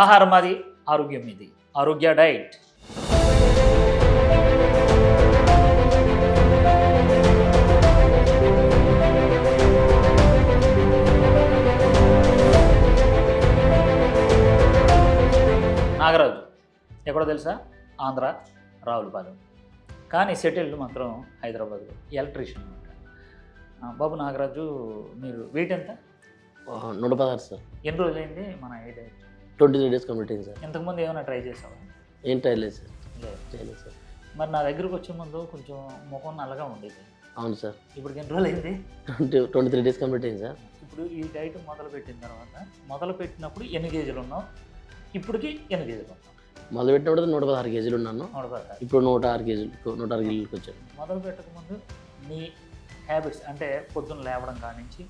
ఆహారం మాది, ఆరోగ్యం ఇది. ఆరోగ్య డైట్. నాగరాజు ఎక్కడో తెలుసా? ఆంధ్ర, రావులపాలెం. కానీ సెటిల్డ్ మాత్రం హైదరాబాద్లో, ఎలక్ట్రీషియన్ అనమాట. బాబు నాగరాజు, మీరు వెయిట్ ఎంత? 116 సార్. ఎన్ని రోజులైంది మన ఏ డైట్? 23 days కంప్లీట్ అయింది సార్. ఇంతకుముందు ఏమైనా ట్రై చేసావా? ఏం ట్రై లేదు సార్. లేదు సార్. మరి నా దగ్గరకు వచ్చే ముందు కొంచెం ముఖం నల్లగా ఉండేది. అవును సార్. ఇప్పుడు ఎన్ని రోజులు అయింది? 23 days కంప్లీట్ అయింది సార్. ఇప్పుడు ఈ డైట్ మొదలుపెట్టిన తర్వాత, మొదలుపెట్టినప్పుడు ఎన్ని కేజీలు ఉన్నావు? ఇప్పటికి ఎన్ని కేజీలు ఉన్నావు? మొదలుపెట్టినప్పుడు 116 kgs ఉన్నాను. 116. ఇప్పుడు 106 kgs వచ్చాను. మొదలు పెట్టకముందు నీ హ్యాబిట్స్ అంటే పొద్దున్న లేవడం కానించి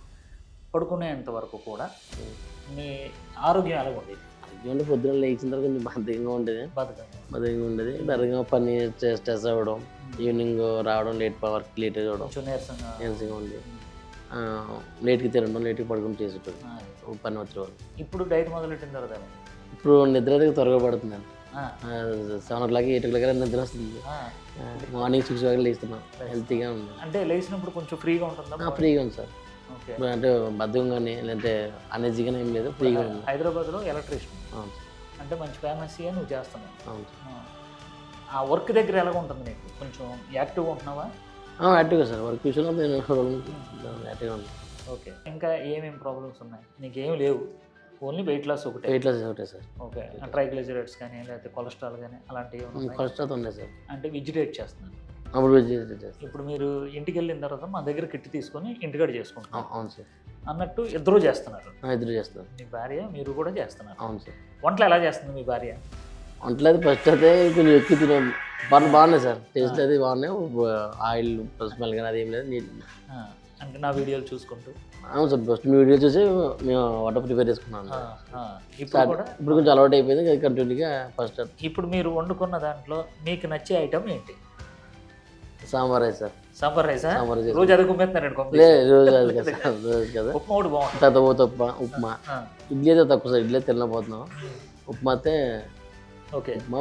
పడుకునేంత వరకు కూడా నీ ఆరోగ్యం ఎలా ఉండేది? అంటే పొద్దున్న లేచిన తర్వాత కొంచెం బద్ధకంగా ఉండేది. బద్ధకంగా ఉండేది. బద్ధకంగా పని స్ట్రెస్ అవ్వడం, ఈవినింగ్ రావడం, లేట్ అవ్వడం, నీరసంగా ఉండేది. లేట్కి తినడం, లేట్కి పడుకుని చేసేటప్పుడు పని వచ్చేవాళ్ళు. ఇప్పుడు డైట్ మొదలెట్టిన తర్వాత ఇప్పుడు నిద్ర అయితే త్వరగా పడుతున్నాను. 7 o'clock 8 o'clock నిద్ర వస్తుంది. Morning 6 o'clock లేస్తున్నాను. హెల్తీగా ఉంది. అంటే లేచినప్పుడు కొంచెం ఫ్రీగా ఉంటుందా? ఫ్రీగా ఉంది సార్. అంటే బద్ధకం కానీ లేదంటే అనేజీగానే ఏం లేదు, ఫ్రీగా ఉంది. హైదరాబాద్లో ఎలక్ట్రీషియన్ అంటే మంచి ఫేమస్ నువ్వు చేస్తున్నావు. అవును. ఆ వర్క్ దగ్గర ఎలా ఉంటుంది నీకు? కొంచెం యాక్టివ్గా ఉంటున్నావా? యాక్టివ్గా సార్. వర్క్ విషయంలో నేను యాక్టివ్గా ఉన్నాను. ఓకే. ఇంకా ఏమేమి ప్రాబ్లమ్స్ ఉన్నాయి? నీకేం లేవు, ఓన్లీ వెయిట్ లాస్ ఒకటే. వెయిట్ లాస్ ఒకటే సార్. ఓకే. ట్రైగ్లిజరైడ్స్ కానీ లేకపోతే కొలెస్ట్రాల్ కానీ అలాంటివి? కొలెస్ట్రాల్ ఉన్నాయి సార్. అంటే వెజిటేట్ చేస్తున్నాను. ఇప్పుడు మీరు ఇంటికి వెళ్ళిన తర్వాత మా దగ్గర కిట్ తీసుకొని ఇంటికాడ చేసుకుంటాం. అవును సార్. అన్నట్టు ఇద్దరు చేస్తున్నారు. ఇద్దరు చేస్తున్నారు. మీ భార్య మీరు కూడా చేస్తున్నారు. అవును సార్. వంటలు ఎలా చేస్తుంది మీ భార్య? వంటలు అయితే ఫస్ట్ అయితే కొంచెం ఎక్కువ తినే బాగున్నాయి సార్. టేస్ట్ అయితే బాగున్నాయి. ఆయిల్ స్మెల్ కానీ అదేం లేదు. నీట్. అంటే నా వీడియోలు చూసుకుంటూ? అవును సార్. ఫస్ట్ మీ వీడియో చూసి మేము వంట ప్రిపేర్ చేసుకున్నాను. ఇప్పుడు కొంచెం అలవాటు అయిపోయింది కంటిన్యూగా. ఫస్ట్ ఇప్పుడు మీరు వండుకున్న దాంట్లో మీకు నచ్చే ఐటమ్ ఏంటి? Sambar rice sir. సాంబార్ రైసా? రోజు అది కుమ్మేస్తున్నారండి? రోజు కదా. ఉప్మా కూడా బాగుంటుంది. తర్వాత ఉప్మా. ఇడ్లీ అయితే తక్కువ సార్. ఇడ్లీ తినలేకపోతున్నాం. ఉప్మా అయితే ఓకే. ఉప్మా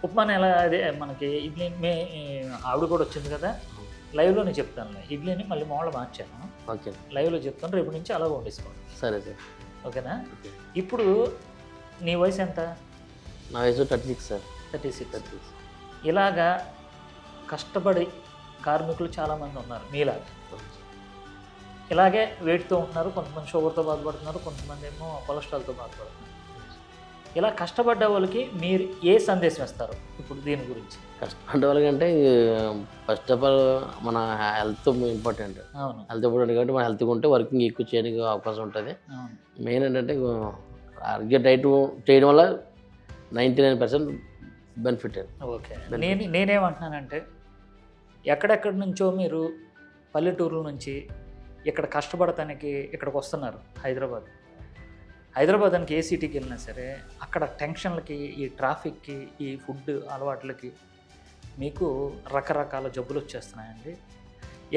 ఉప్మాని ఎలా? అదే మనకి ఇడ్లీ ఆవిడ కూడా వచ్చింది కదా, లైవ్లోనే చెప్తాను. ఇడ్లీని మళ్ళీ మామూలు మార్చాను. ఓకే. లైవ్లో చెప్తాను, రేపు నుంచి అలా వండేసుకోండి. సరే సార్. ఓకేనా? ఇప్పుడు నీ వయసు ఎంత? నా వయసు 36 సార్. 36. ఇలాగా కష్టపడి కార్మికులు చాలామంది ఉన్నారు మీలాగా. ఇలాగే వెయిట్తో ఉంటున్నారు, కొంతమంది షుగర్తో బాధపడుతున్నారు, కొంతమంది ఏమో కొలెస్ట్రాల్తో బాధపడుతున్నారు. ఇలా కష్టపడ్డ వాళ్ళకి మీరు ఏ సందేశం ఇస్తారు ఇప్పుడు దీని గురించి? కష్టపడ్డ వాళ్ళకంటే ఫస్ట్ ఆఫ్ ఆల్ మన హెల్త్ ఇంపార్టెంట్. అవును, హెల్త్ ఇంపార్టెంట్ కాబట్టి మన హెల్త్గా ఉంటే వర్కింగ్ ఎక్కువ చేయడానికి అవకాశం ఉంటుంది. మెయిన్ ఏంటంటే ఆరోగ్య డైట్ చేయడం వల్ల 99% బెనిఫిట్. ఓకే. నేనేమంటున్నానంటే ఎక్కడెక్కడి నుంచో మీరు పల్లెటూరుల నుంచి ఇక్కడ కష్టపడటానికి ఇక్కడికి వస్తున్నారు హైదరాబాద్ అని ఏ సిటీకి వెళ్ళినా సరే అక్కడ టెన్షన్లకి, ఈ ట్రాఫిక్కి, ఈ ఫుడ్ అలవాట్లకి మీకు రకరకాల జబ్బులు వచ్చేస్తున్నాయండి.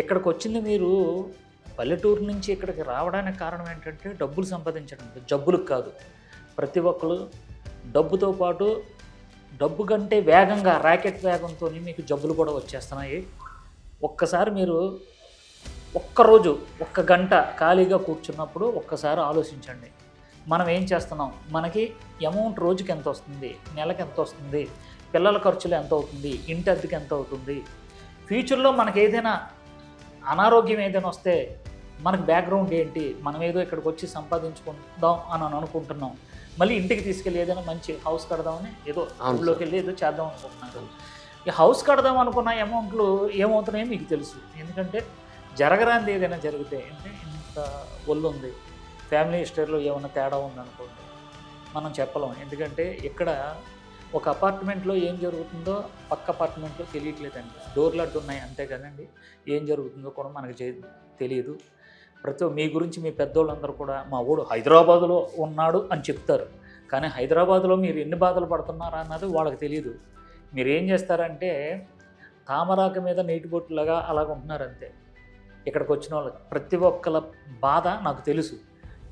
ఇక్కడికి వచ్చింది మీరు పల్లెటూరు నుంచి ఇక్కడికి రావడానికి కారణం ఏంటంటే డబ్బులు సంపాదించడం, జబ్బులకు కాదు. ప్రతి ఒక్కరు డబ్బుతో పాటు డబ్బు కంటే వేగంగా, ర్యాకెట్ వేగంతో మీకు జబ్బులు కూడా వచ్చేస్తున్నాయి. ఒక్కసారి మీరు ఒక్కరోజు 1 గంట ఖాళీగా కూర్చున్నప్పుడు ఒక్కసారి ఆలోచించండి. మనం ఏం చేస్తున్నాం? మనకి అమౌంట్ రోజుకి ఎంత వస్తుంది, నెలకి ఎంత వస్తుంది, పిల్లల ఖర్చులు ఎంత అవుతుంది, ఇంటి అద్దెకి ఎంత అవుతుంది, ఫ్యూచర్లో మనకి ఏదైనా అనారోగ్యం ఏదైనా వస్తే మనకు బ్యాక్గ్రౌండ్ ఏంటి, మనం ఏదో ఇక్కడికి వచ్చి సంపాదించుకుందాం అని అనుకుంటున్నాం, మళ్ళీ ఇంటికి తీసుకెళ్ళి ఏదైనా మంచి హౌస్ కడదామని ఏదో ఊళ్ళోకి వెళ్ళి ఏదో చేద్దాం అనుకుంటున్నారు. ఈ హౌస్ కడదాం అనుకున్న అమౌంట్లు ఏమవుతున్నాయో మీకు తెలుసు. ఎందుకంటే జరగరాంది ఏదైనా జరిగితే, అంటే ఇంత ఒళ్ళు ఉంది, ఫ్యామిలీ హిస్టరీలో ఏమైనా తేడా ఉందనుకోండి మనం చెప్పలేం. ఎందుకంటే ఇక్కడ ఒక అపార్ట్మెంట్లో ఏం జరుగుతుందో పక్క అపార్ట్మెంట్లో తెలియట్లేదండి. డోర్లు అడ్డు ఉన్నాయి అంతే కదండి, ఏం జరుగుతుందో కూడా మనకు తెలియదు. మీ గురించి మీ పెద్దోళ్ళందరూ కూడా మా ఊడు హైదరాబాదులో ఉన్నాడు అని చెప్తారు, కానీ హైదరాబాదులో మీరు ఎన్ని బాధలు పడుతున్నారా అన్నది వాళ్ళకి తెలియదు. మీరు ఏం చేస్తారంటే తామరాక మీద నీటి బొట్టులాగా అలాగ ఉంటున్నారు అంతే. ఇక్కడికి వచ్చిన వాళ్ళకి ప్రతి ఒక్కల బాధ నాకు తెలుసు.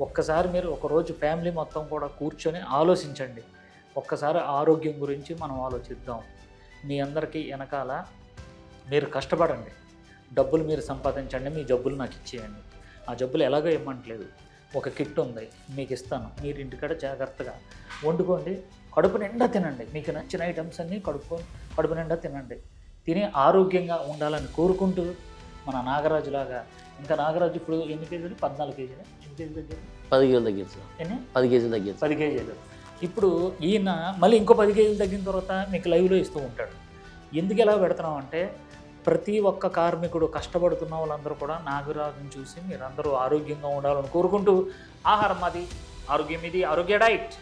ఒక్కసారి మీరు ఒకరోజు ఫ్యామిలీ మొత్తం కూడా కూర్చొని ఆలోచించండి. ఒక్కసారి ఆరోగ్యం గురించి మనం ఆలోచిద్దాం. మీ అందరికీ వెనకాల మీరు కష్టపడండి, డబ్బులు మీరు సంపాదించండి, మీ జబ్బులు నాకు ఇచ్చేయండి. ఆ జబ్బులు ఎలాగో ఇవ్వట్లేదు, ఒక కిట్ ఉంది మీకు ఇస్తాను, మీరు ఇంటికాడ జాగ్రత్తగా వండుకోండి, కడుపు నిండా తినండి, మీకు నచ్చిన ఐటమ్స్ అన్నీ కడుపు నిండా తినండి. తిని ఆరోగ్యంగా ఉండాలని కోరుకుంటూ మన నాగరాజులాగా, ఇంకా నాగరాజు ఇప్పుడు ఎన్ని కేజీలు? 14 కేజీలు. ఎన్ని కేజీలు తగ్గారు? 10 కేజీలు తగ్గించు. ఎన్ని? 10 కేజీలు తగ్గించు. 10 కేజీలు. ఇప్పుడు ఈయన మళ్ళీ ఇంకో 10 కేజీలు తగ్గిన తర్వాత మీకు లైవ్లో ఇస్తూ ఉంటాడు. ఎందుకు ఎలా పెడుతున్నాం అంటే, ప్రతి ఒక్క కార్మికుడు కష్టపడుతున్న వాళ్ళందరూ కూడా నాగరాజుని చూసి మీరందరూ ఆరోగ్యంగా ఉండాలని కోరుకుంటూ, ఆహారం మాది, ఆరోగ్యం ఇది, ఆరోగ్య డైట్.